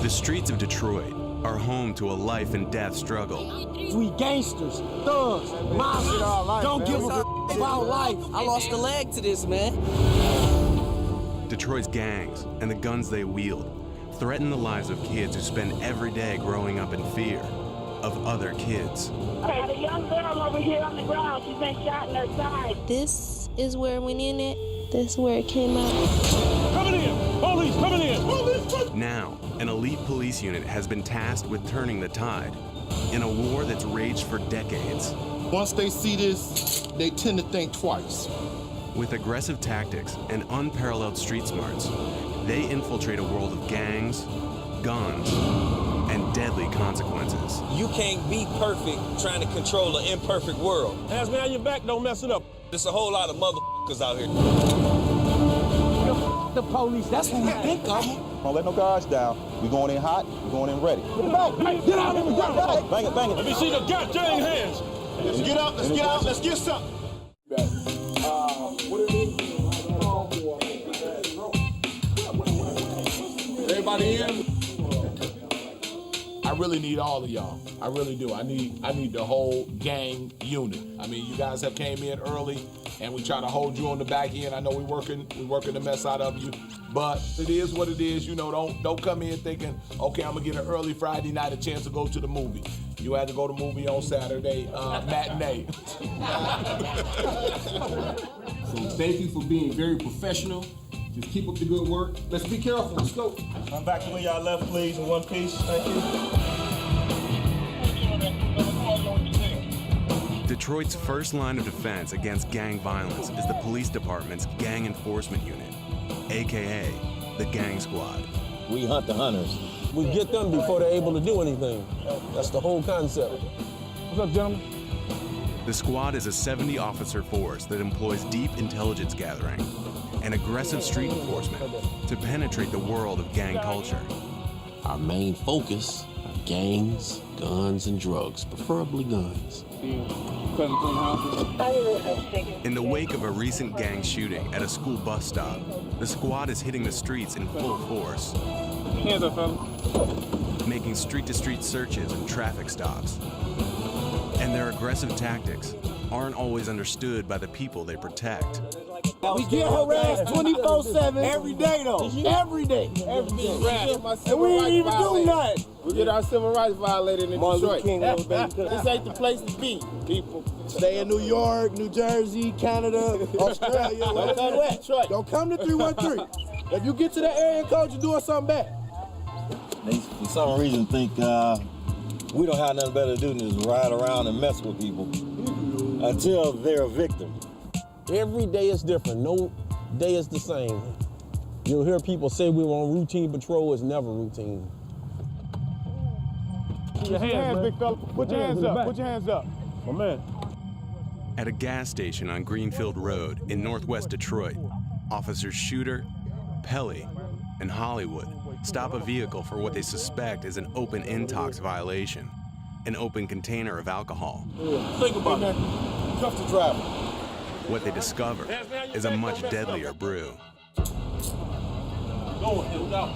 The streets of Detroit are home to a life and death struggle. We gangsters, thugs, mobsters, don't give a f about life. I lost a leg to this, man. Detroit's gangs and the guns they wield threaten the lives of kids who spend every day growing up in fear of other kids. There's a young girl over here on the ground. She's been shot in her side. This is where it went in at. This is where it came out. Coming in! Police, coming in! Police! Now, an elite police unit has been tasked with turning the tide in a war that's raged for decades. Once they see this, they tend to think twice. With aggressive tactics and unparalleled street smarts, they infiltrate a world of gangs, guns, and deadly consequences. You can't be perfect trying to control an imperfect world. Hands behind your back, don't mess it up. There's a whole lot of motherfuckers out here. The police, that's what we think of. Don't let no guards down. We going in hot, we going in ready. Get out of the ground. Bang it, bang it. Let me see the goddamn hands. Let's get out, let's get something. Everybody in? I really need all of y'all. I really do. I need the whole gang unit. I mean, you guys have came in early and we try to hold you on the back end. I know we're working the mess out of you, but it is what it is. You know, don't come in thinking, okay, I'm gonna get an early Friday night a chance to go to the movie. You had to go to the movie on Saturday, matinee. So thank you for being very professional. Just keep up the good work. Let's be careful. Let's go. Come back to where y'all left, please, in one piece. Thank you. Detroit's first line of defense against gang violence is the police department's Gang Enforcement Unit, AKA the Gang Squad. We hunt the hunters. We get them before they're able to do anything. That's the whole concept. What's up, gentlemen? The squad is a 70-officer force that employs deep intelligence gathering and aggressive street enforcement to penetrate the world of gang culture. Our main focus are gangs, guns, and drugs, preferably guns. In the wake of a recent gang shooting at a school bus stop, the squad is hitting the streets in full force, Hands up, fella. making street-to-street searches and traffic stops. And their aggressive tactics aren't always understood by the people they protect. We get harassed 24/7. Every day, though. Every day. And we ain't even do nothing. We get our civil rights violated in Detroit. This ain't the place to be, people. Stay in New York, New Jersey, Canada, Australia. Don't come to Detroit. Don't come to 313. If you get to that area code, you're doing something bad. They, for some reason, think we don't have nothing better to do than just ride around and mess with people until they're a victim. Every day is different. No day is the same. You'll hear people say we were on routine patrol. It's never routine. Put your hands, big fella. Put your hands up. Put your hands up. My man. At a gas station on Greenfield Road in northwest Detroit, officers Shooter, Pelly, and Hollywood stop a vehicle for what they suspect is an open intox violation, an open container of alcohol. Think about it. Cuff the driver. What they discover is a much deadlier brew. Go ahead, now.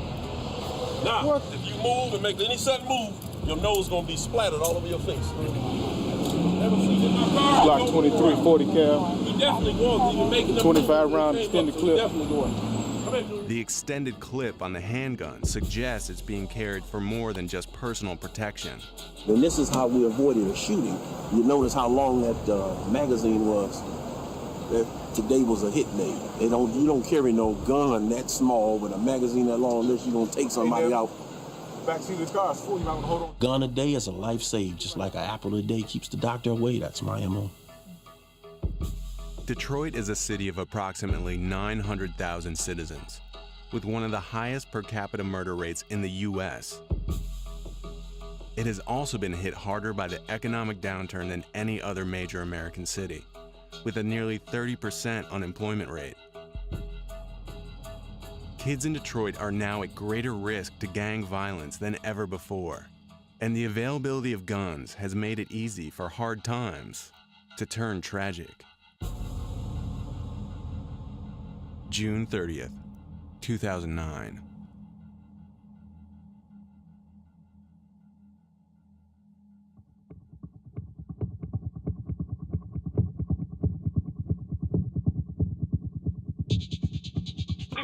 Now, if you move and make any sudden move, your nose gonna be splattered all over your face. Block 23, 40 cal. We definitely going. You're making 25 round extended clip. Definitely going. The extended clip on the handgun suggests it's being carried for more than just personal protection. And this is how we avoided a shooting. You notice how long that magazine was. Today was a hit day. You don't carry no gun that small with a magazine that long unless you're gonna take somebody out. Backseat of the car is full. You might want to hold on. Gun a day is a life saved, just like an apple a day keeps the doctor away. That's my MO. Detroit is a city of approximately 900,000 citizens, with one of the highest per capita murder rates in the U.S. It has also been hit harder by the economic downturn than any other major American city, with a nearly 30% unemployment rate. Kids in Detroit are now at greater risk to gang violence than ever before, and the availability of guns has made it easy for hard times to turn tragic. June 30th, 2009.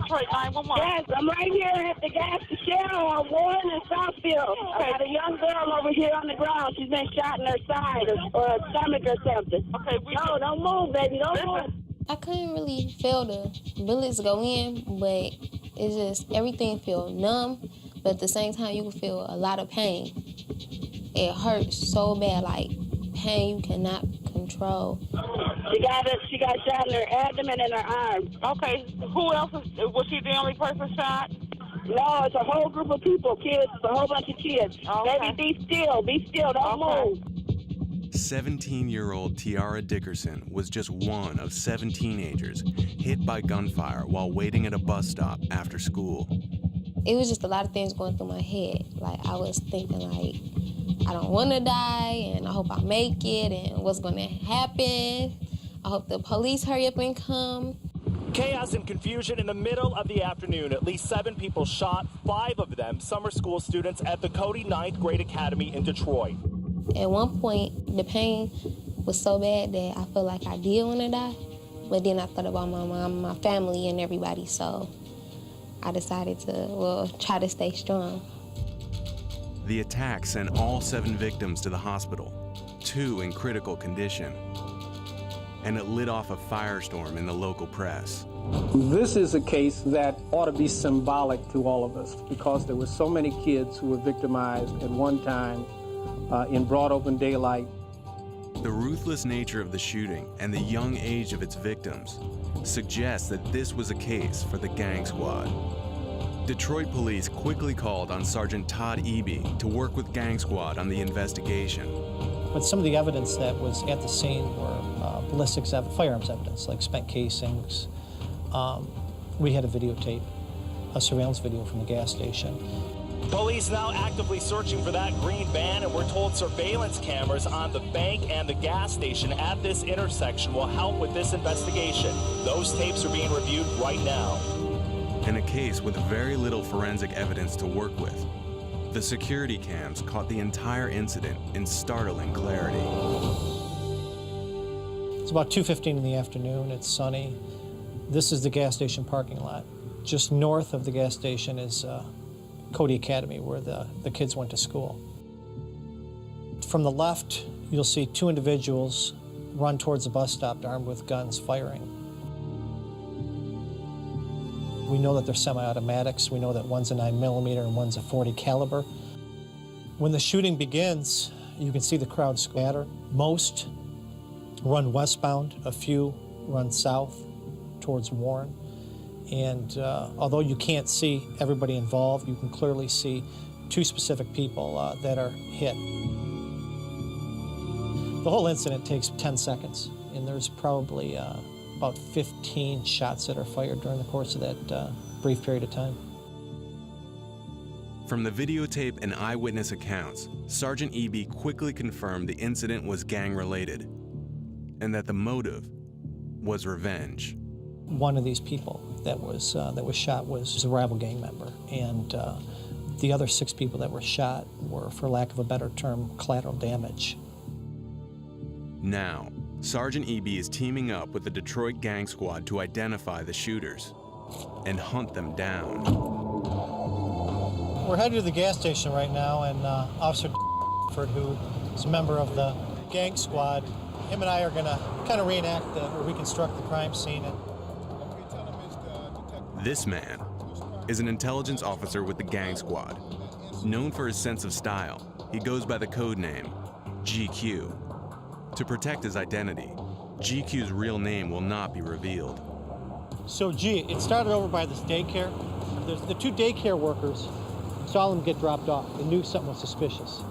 Detroit 911. Yes, I'm right here at the gas station on Warren and Southfield. I got a young girl over here on the ground. She's been shot in her side or her stomach or something. Okay, no, don't move, baby, don't move. I couldn't really feel the bullets go in, but it's just everything feel numb, but at the same time you can feel a lot of pain. It hurts so bad, like pain you cannot control. She got shot in her abdomen and her arm. Okay, who else was she the only person shot? No, it's a whole group of people, kids. It's a whole bunch of kids. Okay. Baby, be still, don't move. 17-year-old Tiara Dickerson was just one of 7 teenagers hit by gunfire while waiting at a bus stop after school. It was just a lot of things going through my head. Like, I was thinking, like, I don't want to die, and I hope I make it, and what's going to happen. I hope the police hurry up and come. Chaos and confusion in the middle of the afternoon. At least 7 people shot, 5 of them summer school students at the Cody 9th Grade Academy in Detroit. At one point, the pain was so bad that I felt like I did want to die, but then I thought about my mom, my family, and everybody, so I decided to, try to stay strong. The attack sent all 7 victims to the hospital, 2 in critical condition, and it lit off a firestorm in the local press. This is a case that ought to be symbolic to all of us because there were so many kids who were victimized at one time in broad open daylight. The ruthless nature of the shooting and the young age of its victims suggests that this was a case for the gang squad. Detroit police quickly called on Sergeant Todd Eby to work with Gang Squad on the investigation. But some of the evidence that was at the scene were ballistics, firearms evidence, like spent casings. We had a videotape, a surveillance video from the gas station. Police now actively searching for that green van, and we're told surveillance cameras on the bank and the gas station at this intersection will help with this investigation. Those tapes are being reviewed right now. In a case with very little forensic evidence to work with, the security cams caught the entire incident in startling clarity. It's about 2:15 in the afternoon. It's sunny. This is the gas station parking lot. Just north of the gas station is Cody Academy, where the kids went to school. From the left, you'll see 2 individuals run towards the bus stop armed with guns firing. We know that they're semi-automatics. We know that one's a 9mm and one's a .40 caliber. When the shooting begins, you can see the crowd scatter. Most run westbound, a few run south towards Warren. And although you can't see everybody involved, you can clearly see 2 specific people that are hit. The whole incident takes 10 seconds, and there's probably about 15 shots that are fired during the course of that brief period of time. From the videotape and eyewitness accounts, Sergeant Eby quickly confirmed the incident was gang-related and that the motive was revenge. One of these people that was shot was a rival gang member, and the other 6 people that were shot were, for lack of a better term, collateral damage. Now, Sergeant Eby is teaming up with the Detroit Gang Squad to identify the shooters and hunt them down. We're headed to the gas station right now, and Officer who is a member of the gang squad, him and I are going to kind of reenact or reconstruct the crime scene. This man is an intelligence officer with the gang squad. Known for his sense of style, he goes by the code name GQ. To protect his identity, GQ's real name will not be revealed. So it started over by this daycare. The 2 daycare workers saw them get dropped off. They knew something was suspicious.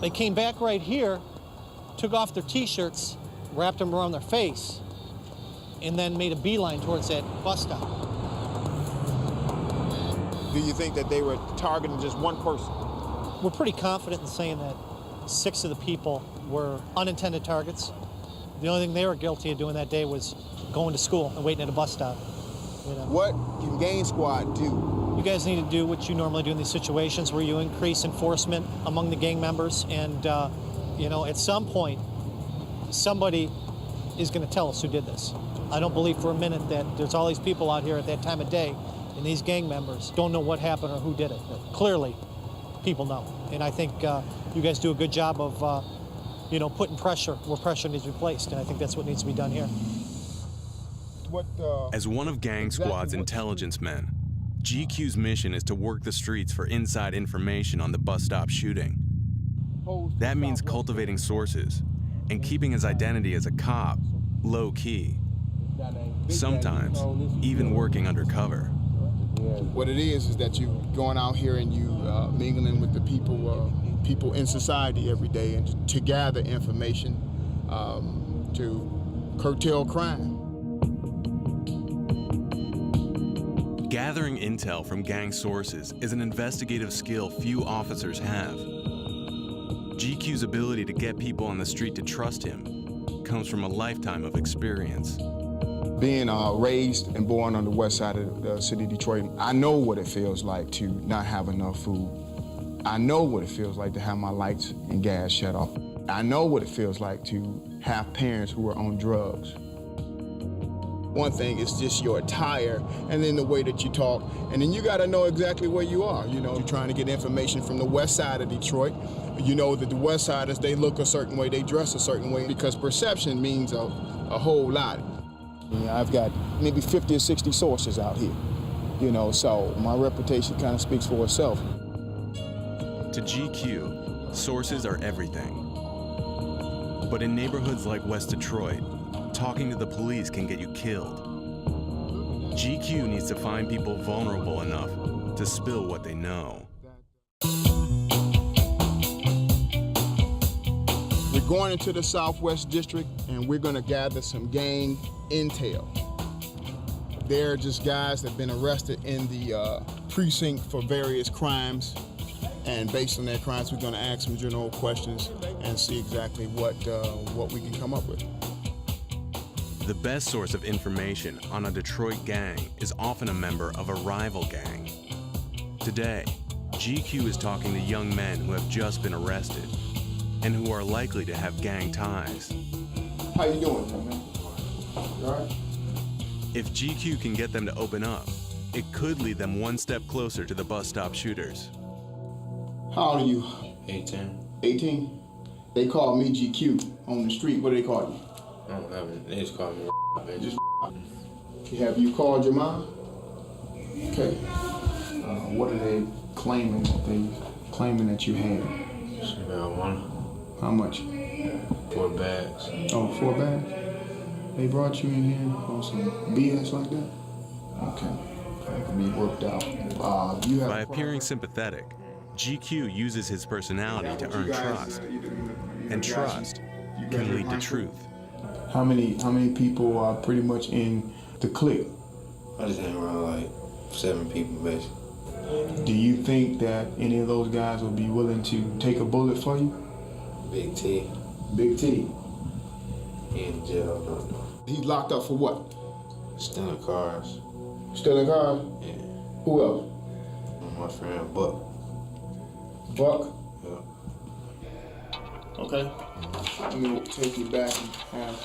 They came back right here, took off their t-shirts, wrapped them around their face, and then made a beeline towards that bus stop. Do you think that they were targeting just one person? We're pretty confident in saying that 6 of the people were unintended targets. The only thing they were guilty of doing that day was going to school and waiting at a bus stop. You know. What can Gang Squad do? You guys need to do what you normally do in these situations where you increase enforcement among the gang members, and at some point, somebody is going to tell us who did this. I don't believe for a minute that there's all these people out here at that time of day and these gang members don't know what happened or who did it. Clearly, people know. And I think you guys do a good job of, putting pressure where pressure needs to be placed, and I think that's what needs to be done here. As one of Gang Squad's intelligence men, GQ's mission is to work the streets for inside information on the bus stop shooting. That means cultivating sources and keeping his identity as a cop low-key. Sometimes even working undercover. What it is that you going out here and you mingling with the people in society every day, and to gather information to curtail crime. Gathering intel from gang sources is an investigative skill few officers have. GQ's ability to get people on the street to trust him comes from a lifetime of experience. Being raised and born on the west side of the city of Detroit, I know what it feels like to not have enough food. I know what it feels like to have my lights and gas shut off. I know what it feels like to have parents who are on drugs. One thing is just your attire and then the way that you talk, and then you got to know exactly where you are. You're trying to get information from the west side of Detroit. You know that the west siders, they look a certain way, they dress a certain way, because perception means a whole lot. I've got maybe 50 or 60 sources out here, so my reputation kind of speaks for itself. To GQ, sources are everything. But in neighborhoods like West Detroit, talking to the police can get you killed. GQ needs to find people vulnerable enough to spill what they know. We're going into the Southwest District, and we're going to gather some gang intel. They're just guys that have been arrested in the precinct for various crimes, and based on their crimes, we're going to ask some general questions and see exactly what we can come up with. The best source of information on a Detroit gang is often a member of a rival gang. Today, GQ is talking to young men who have just been arrested and who are likely to have gang ties. How you doing, man? You all right? If GQ can get them to open up, it could lead them one step closer to the bus stop shooters. How old are you? 18. 18? They call me GQ on the street. What do they call you? I don't have it. They just call me Just have you called your mom? Okay. What are they claiming that you had? Marijuana. How much? 4 bags. Oh, 4 bags? They brought you in here on some BS like that? Okay. That can be worked out. By appearing sympathetic, GQ uses his personality to earn trust. And trust can lead to truth. How many people are pretty much in the clique? I just hang around like 7 people, basically. Do you think that any of those guys will be willing to take a bullet for you? Big T. Big T? He in jail. He's locked up for what? Stealing cars. Stealing cars? Yeah. Who else? My friend Buck. Buck? Yeah. Okay. Let me take you back and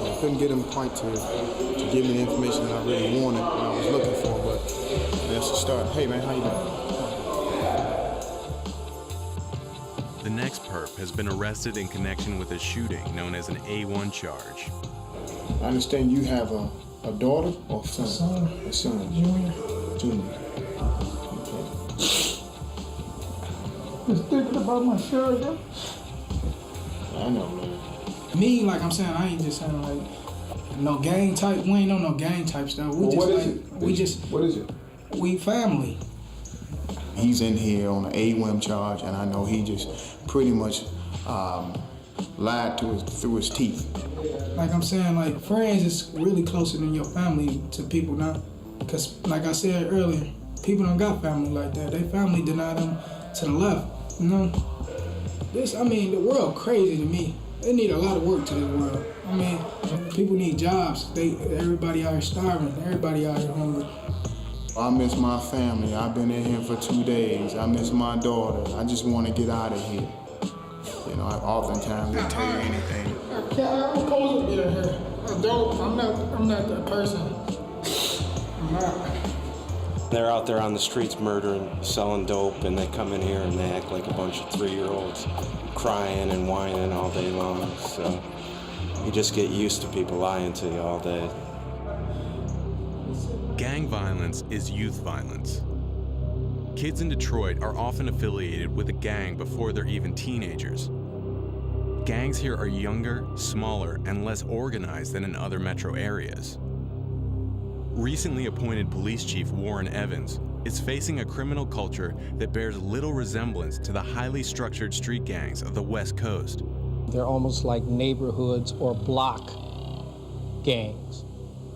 I couldn't get him quite to give me the information that I really wanted, and I was looking for, but that's a start. Hey man, how you doing? The next perp has been arrested in connection with a shooting known as an A1 charge. I understand you have a daughter or son? A son. Junior. Just thinking about my children. I know, man. Me, like I'm saying, I ain't just saying like no gang type. We ain't on no gang type stuff. We What is it? We family. He's in here on an A1 charge, and I know he just pretty much lied through his teeth. Like I'm saying, like friends is really closer than your family to people now. Cause like I said earlier, people don't got family like that. They family deny them to the left. The world crazy to me. They need a lot of work to this world. People need jobs. Everybody out here starving. Everybody out here hungry. I miss my family. I've been in here for 2 days. I miss my daughter. I just want to get out of here. Oftentimes they tell you anything. I'm supposed to be in here. I'm not that person. I'm not. They're out there on the streets murdering, selling dope, and they come in here and they act like a bunch of 3-year-olds crying and whining all day long. So you just get used to people lying to you all day. Gang violence is youth violence. Kids in Detroit are often affiliated with a gang before they're even teenagers. Gangs here are younger, smaller, and less organized than in other metro areas. Recently appointed Police Chief Warren Evans is facing a criminal culture that bears little resemblance to the highly structured street gangs of the West Coast. They're almost like neighborhoods or block gangs.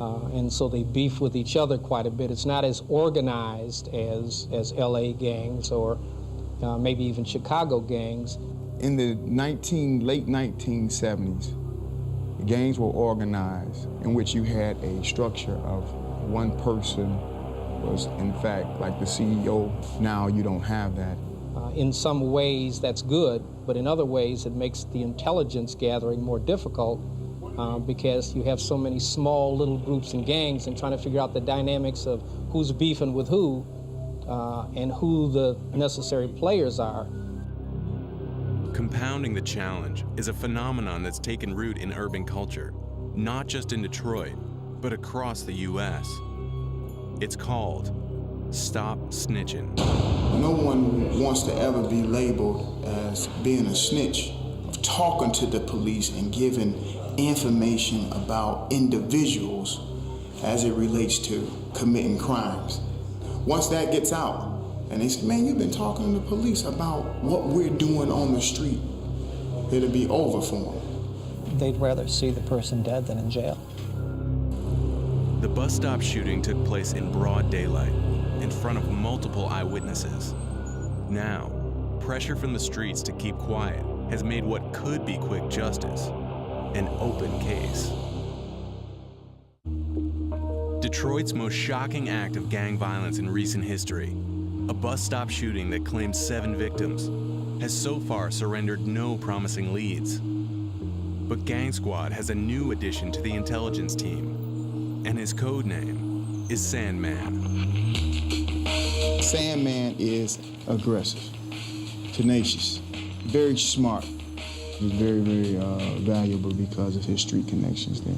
And so they beef with each other quite a bit. It's not as organized as LA gangs or maybe even Chicago gangs. In the late 1970s, the gangs were organized in which you had a structure of one person was in fact like the CEO. Now you don't have that. In some ways that's good, but in other ways it makes the intelligence gathering more difficult because you have so many small little groups and gangs and trying to figure out the dynamics of who's beefing with who and who the necessary players are. Compounding the challenge is a phenomenon that's taken root in urban culture, not just in Detroit, but across the U.S. It's called Stop Snitching. No one wants to ever be labeled as being a snitch, of talking to the police and giving information about individuals as it relates to committing crimes. Once that gets out, and they say, man, you've been talking to the police about what we're doing on the street, it'll be over for them. They'd rather see the person dead than in jail. The bus stop shooting took place in broad daylight, in front of multiple eyewitnesses. Now, pressure from the streets to keep quiet has made what could be quick justice an open case. Detroit's most shocking act of gang violence in recent history, a bus stop shooting that claimed 7 victims, has so far surrendered no promising leads. But Gang Squad has a new addition to the intelligence team, and his code name is Sandman. Sandman is aggressive, tenacious, very smart. He's very, very valuable because of his street connections there.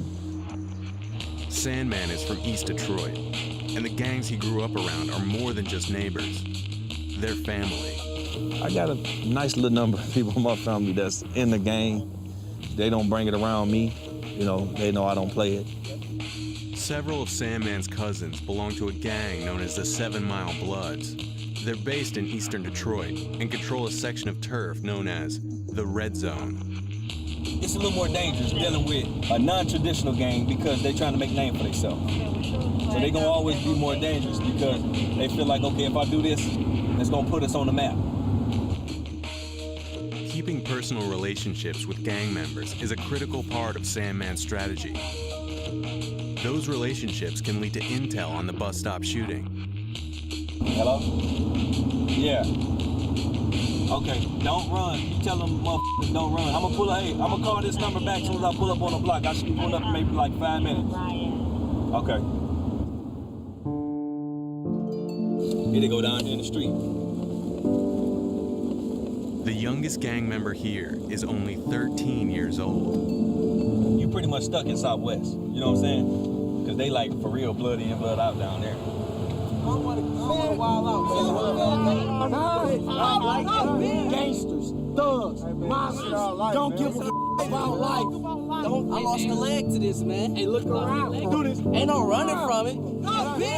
Sandman is from East Detroit, and the gangs he grew up around are more than just neighbors. They're family. I got a nice little number of people in my family that's in the gang. They don't bring it around me. You know, they know I don't play it. Several of Sandman's cousins belong to a gang known as the 7 Mile Bloods. They're based in eastern Detroit and control a section of turf known as the Red Zone. It's a little more dangerous dealing with a non-traditional gang because they're trying to make a name for themselves. So they're gonna always be more dangerous because they feel like, okay, if I do this, it's gonna put us on the map. Keeping personal relationships with gang members is a critical part of Sandman's strategy. Those relationships can lead to intel on the bus stop shooting. Hello? Yeah. Okay, don't run. You tell them motherfuckers don't run. I'm gonna call this number back as soon as I pull up on the block. I should be pulling up in maybe like 5 minutes. Okay. Here they go down here in the street. The youngest gang member here is only 13 years old. You pretty much stuck in Southwest, you know what I'm saying? Because they like for real bloody and blood out down there. Gangsters, thugs, monsters, don't give a about life. I lost a leg to this, man. Hey, look around. Do this. Ain't no running from it.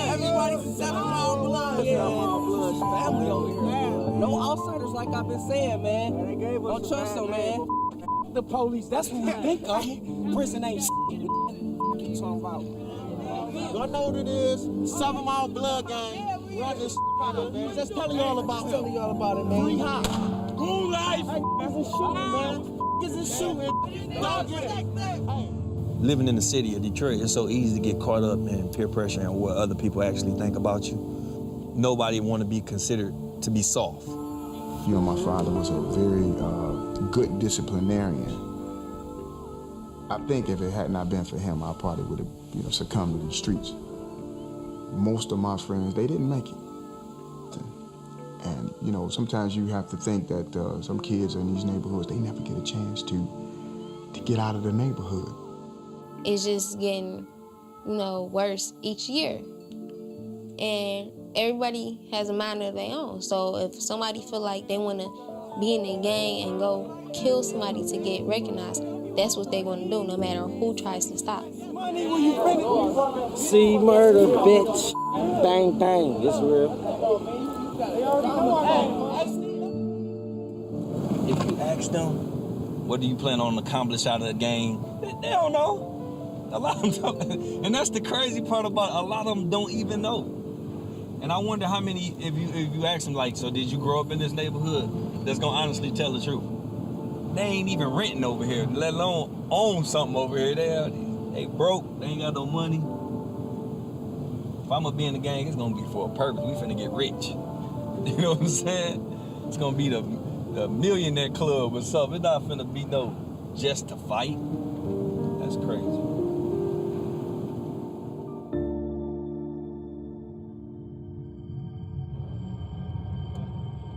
Everybody's 7 Mile Blood. Yeah. 7 Mile Blood's family over here. No outsiders, like I've been saying, man. Don't trust them, man. The police, that's what we think of them. Prison ain't shit. What you talking about? Y'all know what it is? 7 Mile Blood gang. Run this man. Just tell y'all about it. Tell y'all about it, man. Free hop. Rule life. Isn't shooting, man. Isn't shooting. Don't get it. Living in the city of Detroit, it's so easy to get caught up in peer pressure and what other people actually think about you. Nobody want to be considered to be soft. You know, my father was a very good disciplinarian. I think if it had not been for him, I probably would have, succumbed to the streets. Most of my friends, they didn't make it. And, sometimes you have to think that some kids in these neighborhoods, they never get a chance to get out of the neighborhood. It's just getting, worse each year. And everybody has a mind of their own. So if somebody feel like they want to be in a gang and go kill somebody to get recognized, that's what they're going to do, no matter who tries to stop. See murder, bitch. Bang, bang. It's real. If you ask them, what do you plan on accomplish out of the game? They don't know. A lot of them don't. And that's the crazy part about it. A lot of them don't even know. And I wonder how many, if you ask them, like, so did you grow up in this neighborhood, that's gonna honestly tell the truth? They ain't even renting over here, let alone own something over here. They broke, they ain't got no money. If I'm gonna be in the gang, it's gonna be for a purpose. We finna get rich. You know what I'm saying? It's gonna be the millionaire club or something. It's not finna be no just to fight. That's crazy.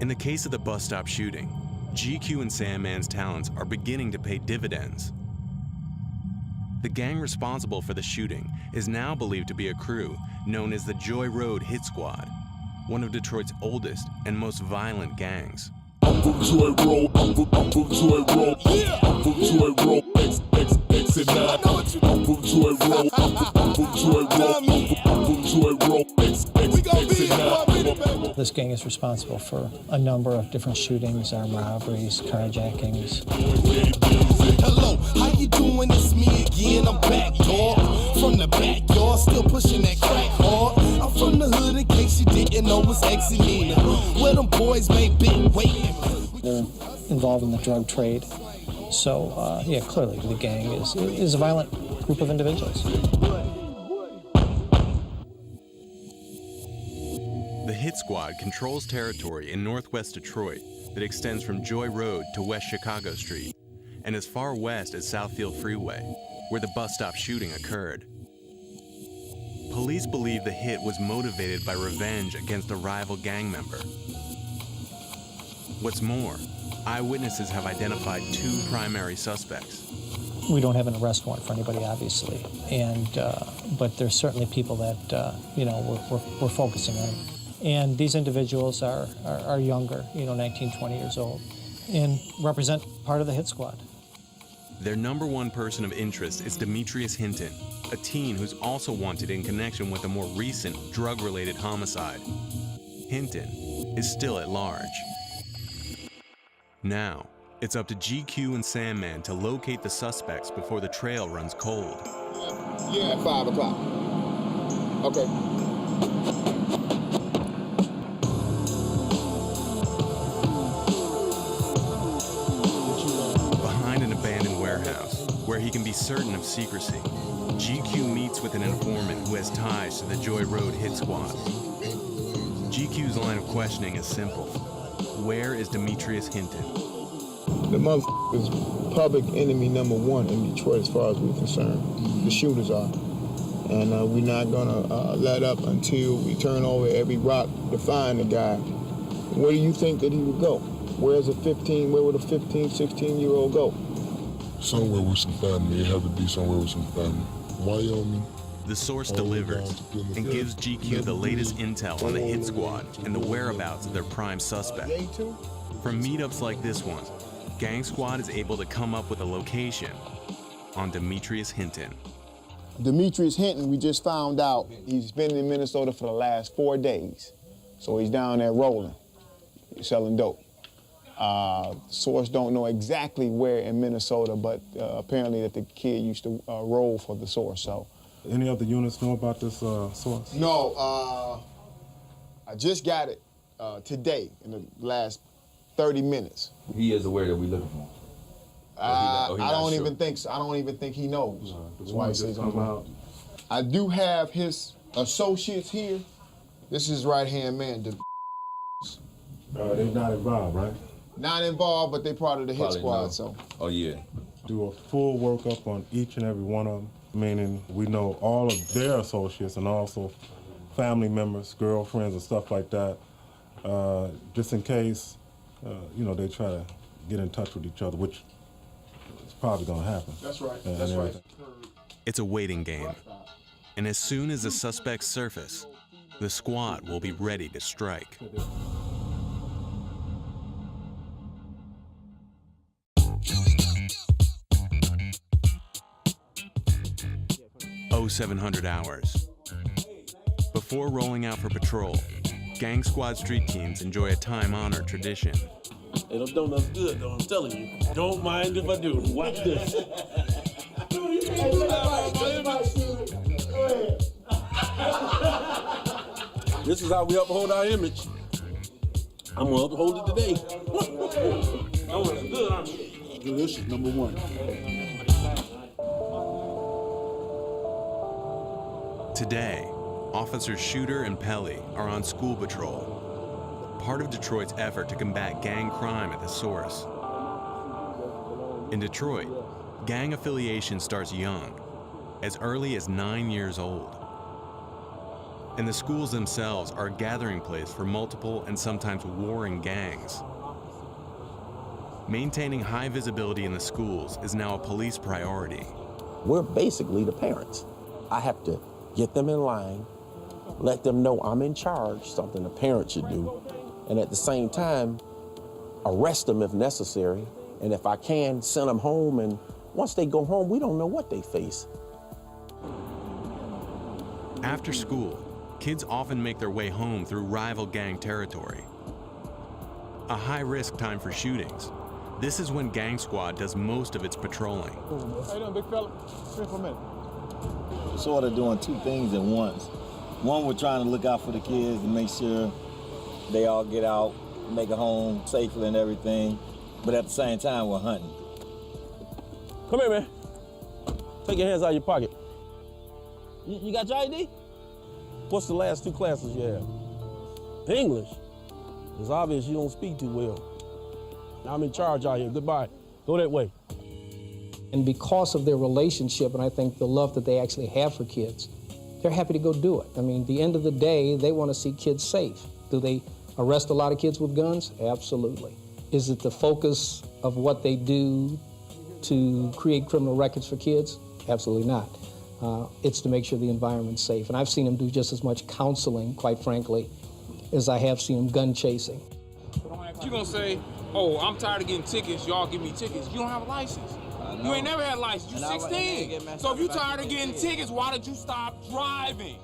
In the case of the bus stop shooting, GQ and Sandman's talents are beginning to pay dividends. The gang responsible for the shooting is now believed to be a crew known as the Joy Road Hit Squad, one of Detroit's oldest and most violent gangs. I'm from Joy Road, I'm from Joy Road, I'm from Joy Road, X and 9. I'm from Joy Road, I'm from Joy Road, I'm from Joy Road, X and 9. This gang is responsible for a number of different shootings, armed robberies, carjackings. Hello, how you doing? It's me again. I'm back, dog. From the backyard, still pushing that crack hard. I'm from the hood, in case you didn't know, it's X and Nina. Where them boys made big weight. They're involved in the drug trade. So, clearly the gang is a violent group of individuals. The Hit Squad controls territory in northwest Detroit that extends from Joy Road to West Chicago Street and as far west as Southfield Freeway, where the bus stop shooting occurred. Police believe the hit was motivated by revenge against a rival gang member. What's more, eyewitnesses have identified two primary suspects. We don't have an arrest warrant for anybody, obviously, but there's certainly people that we're focusing on. And these individuals are younger, 19, 20 years old, and represent part of the Hit Squad. Their number one person of interest is Demetrius Hinton, a teen who's also wanted in connection with a more recent drug-related homicide. Hinton is still at large. Now, it's up to GQ and Sandman to locate the suspects before the trail runs cold. Yeah, at 5 o'clock. Okay. Behind an abandoned warehouse, where he can be certain of secrecy, GQ meets with an informant who has ties to the Joy Road Hit Squad. GQ's line of questioning is simple. Where is Demetrius Hinton? The motherfucker is public enemy number one in Detroit as far as we're concerned. The shooters are. And we're not gonna let up until we turn over every rock to find the guy. Where do you think that he would go? Where would a 15, 16-year-old go? Somewhere with some family. It had to be somewhere with some family. Wyoming. The source delivers and gives GQ the latest intel on the Hit Squad and the whereabouts of their prime suspect. From meetups like this one, Gang Squad is able to come up with a location on Demetrius Hinton. Demetrius Hinton, we just found out he's been in Minnesota for the last 4 days. So he's down there rolling, selling dope. Source don't know exactly where in Minnesota, but apparently that the kid used to roll for the source. So, any other units know about this source? No, I just got it today in the last 30 minutes. He is aware that we're looking for him. I don't even think so. I don't even think he knows. That's why he says out. I do have his associates here. This is right-hand man. They're not involved, right? Not involved, but they're part of the Hit Squad, so. Oh, yeah. do a full workup on each and every one of them, meaning we know all of their associates and also family members, girlfriends, and stuff like that, just in case, they try to get in touch with each other, which is probably going to happen. That's right. That's right. It's a waiting game. And as soon as the suspects surface, the squad will be ready to strike. 0700 hours. Before rolling out for patrol, Gang Squad street teams enjoy a time-honored tradition. Hey, those donuts good, though, I'm telling you. Don't mind if I do. Watch this. This is how we uphold our image. I'm gonna uphold it today. Donuts good, aren't you? Delicious, number one. Today, Officers Shooter and Pelly are on school patrol, part of Detroit's effort to combat gang crime at the source. In Detroit, gang affiliation starts young, as early as 9 years old. And the schools themselves are a gathering place for multiple and sometimes warring gangs. Maintaining high visibility in the schools is now a police priority. We're basically the parents. I have to get them in line, let them know I'm in charge, something a parent should do, and at the same time, arrest them if necessary, and if I can, send them home, and once they go home, we don't know what they face. After school, kids often make their way home through rival gang territory. A high-risk time for shootings. This is when Gang Squad does most of its patrolling. How you doing, big fella? Here for a minute. Sort of doing two things at once. One, we're trying to look out for the kids and make sure they all get out, make it home safely and everything. But at the same time, we're hunting. Come here, man. Take your hands out of your pocket. You got your ID? What's the last 2 classes you have? English. It's obvious you don't speak too well. I'm in charge out here. Goodbye. Go that way. And because of their relationship, and I think the love that they actually have for kids, they're happy to go do it. I mean, at the end of the day, they want to see kids safe. Do they arrest a lot of kids with guns? Absolutely. Is it the focus of what they do to create criminal records for kids? Absolutely not. It's to make sure the environment's safe. And I've seen them do just as much counseling, quite frankly, as I have seen them gun chasing. You're gonna say, oh, I'm tired of getting tickets, y'all give me tickets. You don't have a license. You ain't never had a license. You're 16. So if you're tired of getting tickets, why did you stop driving?